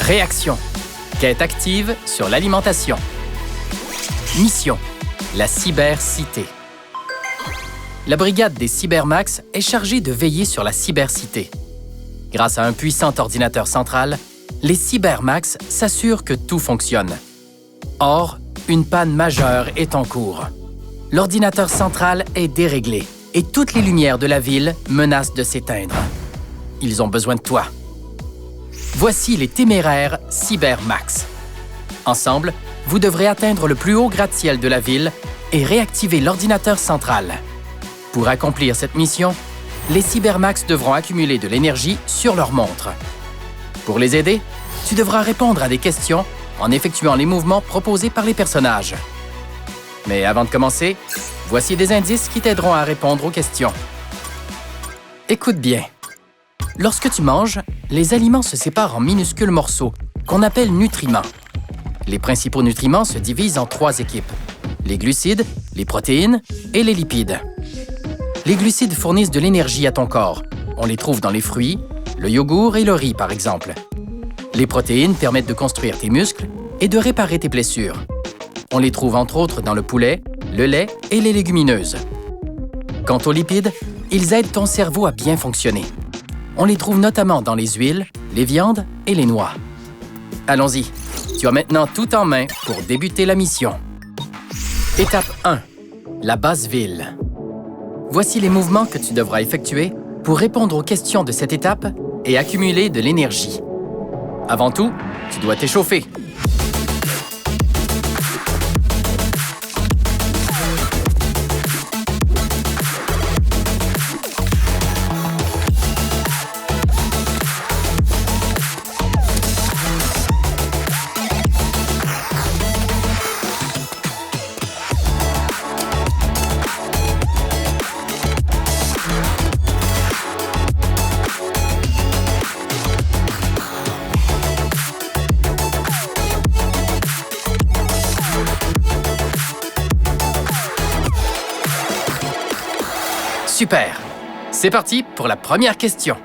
Réaction. Quête active sur l'alimentation. Mission. La cybercité. La brigade des Cybermax est chargée de veiller sur la cybercité. Grâce à un puissant ordinateur central, les Cybermax s'assurent que tout fonctionne. Or, une panne majeure est en cours. L'ordinateur central est déréglé et toutes les lumières de la ville menacent de s'éteindre. Ils ont besoin de toi. Voici les téméraires Cybermax. Ensemble, vous devrez atteindre le plus haut gratte-ciel de la ville et réactiver l'ordinateur central. Pour accomplir cette mission, les Cybermax devront accumuler de l'énergie sur leur montre. Pour les aider, tu devras répondre à des questions en effectuant les mouvements proposés par les personnages. Mais avant de commencer, voici des indices qui t'aideront à répondre aux questions. Écoute bien. Lorsque tu manges, les aliments se séparent en minuscules morceaux, qu'on appelle nutriments. Les principaux nutriments se divisent en 3 équipes: les glucides, les protéines et les lipides. Les glucides fournissent de l'énergie à ton corps. On les trouve dans les fruits, le yogourt et le riz, par exemple. Les protéines permettent de construire tes muscles et de réparer tes blessures. On les trouve entre autres dans le poulet, le lait et les légumineuses. Quant aux lipides, ils aident ton cerveau à bien fonctionner. On les trouve notamment dans les huiles, les viandes et les noix. Allons-y, tu as maintenant tout en main pour débuter la mission. Étape 1. La base ville. Voici les mouvements que tu devras effectuer pour répondre aux questions de cette étape et accumuler de l'énergie. Avant tout, tu dois t'échauffer. Super! C'est parti pour la première question.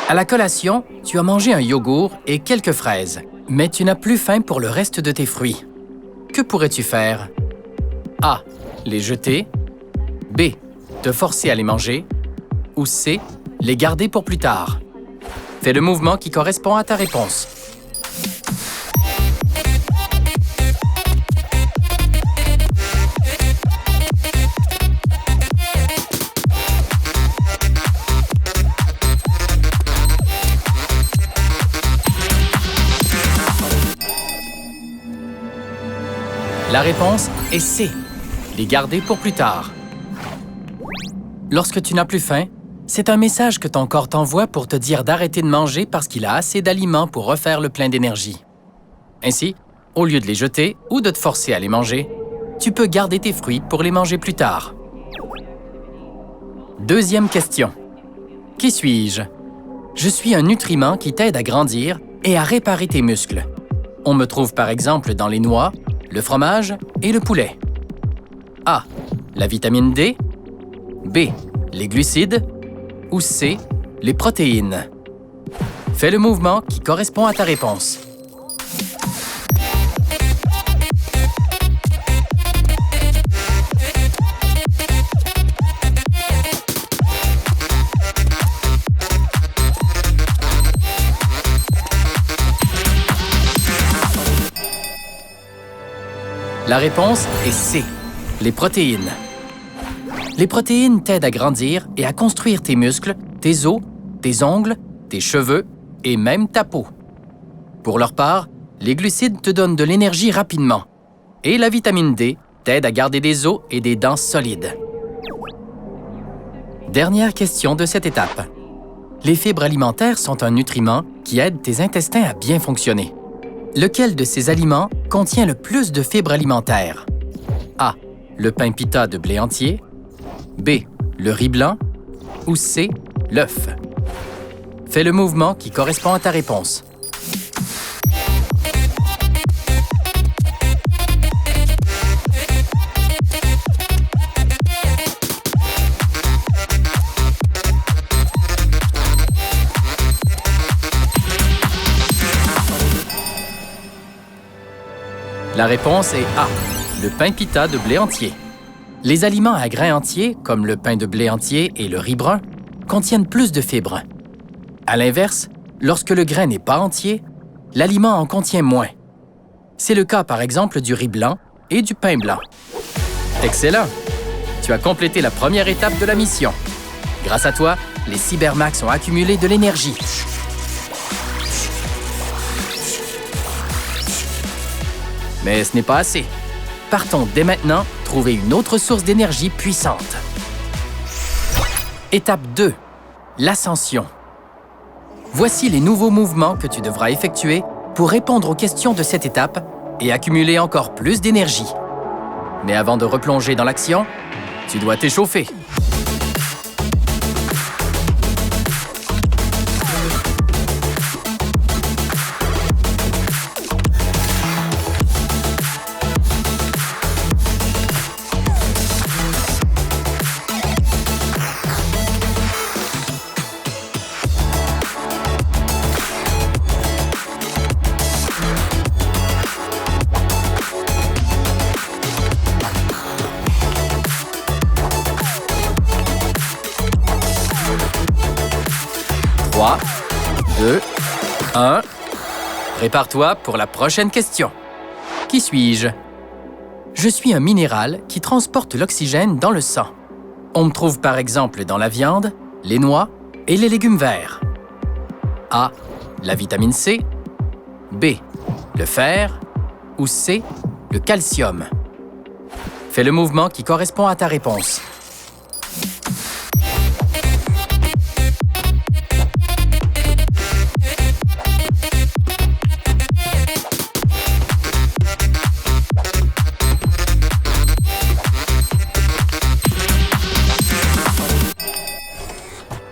À la collation, tu as mangé un yogourt et quelques fraises, mais tu n'as plus faim pour le reste de tes fruits. Que pourrais-tu faire? A. Les jeter. B. Te forcer à les manger. Ou C. Les garder pour plus tard. Fais le mouvement qui correspond à ta réponse. La réponse est C. Les garder pour plus tard. Lorsque tu n'as plus faim, c'est un message que ton corps t'envoie pour te dire d'arrêter de manger parce qu'il a assez d'aliments pour refaire le plein d'énergie. Ainsi, au lieu de les jeter ou de te forcer à les manger, tu peux garder tes fruits pour les manger plus tard. Deuxième question. Qui suis-je? Je suis un nutriment qui t'aide à grandir et à réparer tes muscles. On me trouve par exemple dans les noix, le fromage et le poulet. A. La vitamine D. B. Les glucides. Ou C. Les protéines. Fais le mouvement qui correspond à ta réponse. La réponse est C. Les protéines. Les protéines t'aident à grandir et à construire tes muscles, tes os, tes ongles, tes cheveux et même ta peau. Pour leur part, les glucides te donnent de l'énergie rapidement et la vitamine D t'aide à garder des os et des dents solides. Dernière question de cette étape. Les fibres alimentaires sont un nutriment qui aide tes intestins à bien fonctionner. Lequel de ces aliments contient le plus de fibres alimentaires? A. Le pain pita de blé entier. B. Le riz blanc. Ou C. L'œuf. Fais le mouvement qui correspond à ta réponse. La réponse est A, le pain pita de blé entier. Les aliments à grains entiers, comme le pain de blé entier et le riz brun, contiennent plus de fibres. À l'inverse, lorsque le grain n'est pas entier, l'aliment en contient moins. C'est le cas, par exemple, du riz blanc et du pain blanc. Excellent! Tu as complété la première étape de la mission. Grâce à toi, les Cybermax ont accumulé de l'énergie. Mais ce n'est pas assez. Partons dès maintenant trouver une autre source d'énergie puissante. Étape 2. L'ascension. Voici les nouveaux mouvements que tu devras effectuer pour répondre aux questions de cette étape et accumuler encore plus d'énergie. Mais avant de replonger dans l'action, tu dois t'échauffer. Trois, 2, 1. Prépare-toi pour la prochaine question. Qui suis-je? Je suis un minéral qui transporte l'oxygène dans le sang. On me trouve par exemple dans la viande, les noix et les légumes verts. A, la vitamine C. B, le fer. Ou C, le calcium. Fais le mouvement qui correspond à ta réponse.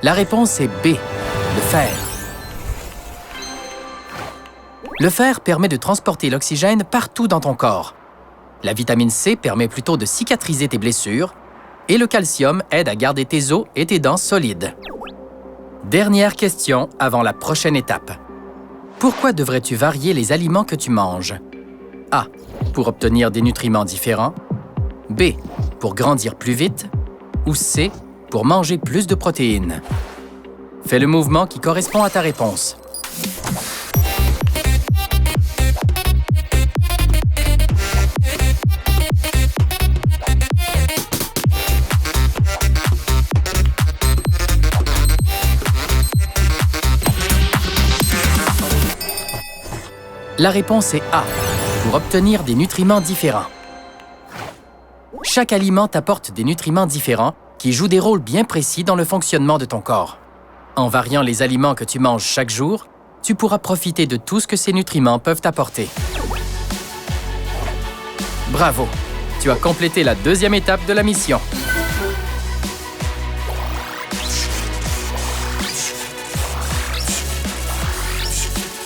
La réponse est B, le fer. Le fer permet de transporter l'oxygène partout dans ton corps. La vitamine C permet plutôt de cicatriser tes blessures et le calcium aide à garder tes os et tes dents solides. Dernière question avant la prochaine étape. Pourquoi devrais-tu varier les aliments que tu manges? A, pour obtenir des nutriments différents. B, pour grandir plus vite. Ou C, pour manger plus de protéines. Fais le mouvement qui correspond à ta réponse. La réponse est A, pour obtenir des nutriments différents. Chaque aliment t'apporte des nutriments différents qui jouent des rôles bien précis dans le fonctionnement de ton corps. En variant les aliments que tu manges chaque jour, tu pourras profiter de tout ce que ces nutriments peuvent t'apporter. Bravo! Tu as complété la deuxième étape de la mission.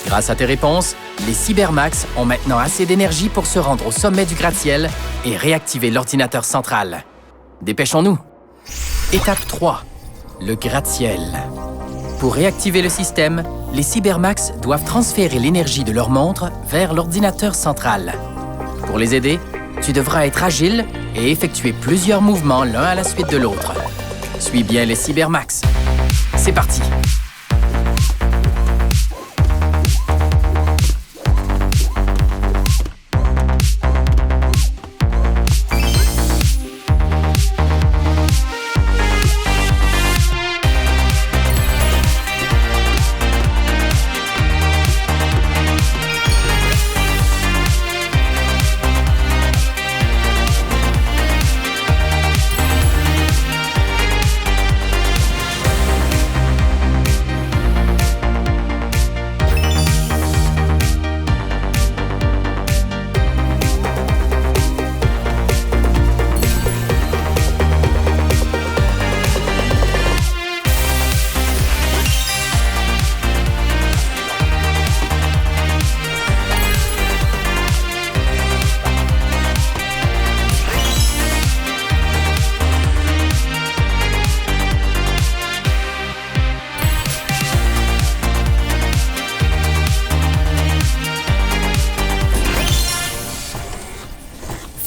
Grâce à tes réponses, les Cybermax ont maintenant assez d'énergie pour se rendre au sommet du gratte-ciel et réactiver l'ordinateur central. Dépêchons-nous! Étape 3. Le gratte-ciel. Pour réactiver le système, les Cybermax doivent transférer l'énergie de leur montre vers l'ordinateur central. Pour les aider, tu devras être agile et effectuer plusieurs mouvements l'un à la suite de l'autre. Suis bien les Cybermax. C'est parti!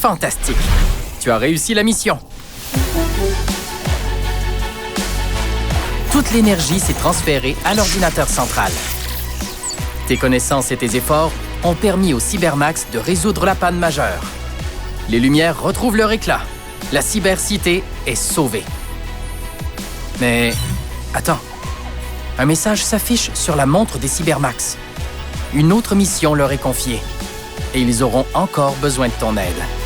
Fantastique! Tu as réussi la mission. Toute l'énergie s'est transférée à l'ordinateur central. Tes connaissances et tes efforts ont permis au Cybermax de résoudre la panne majeure. Les lumières retrouvent leur éclat. La cybercité est sauvée. Mais attends, un message s'affiche sur la montre des Cybermax. Une autre mission leur est confiée et ils auront encore besoin de ton aide.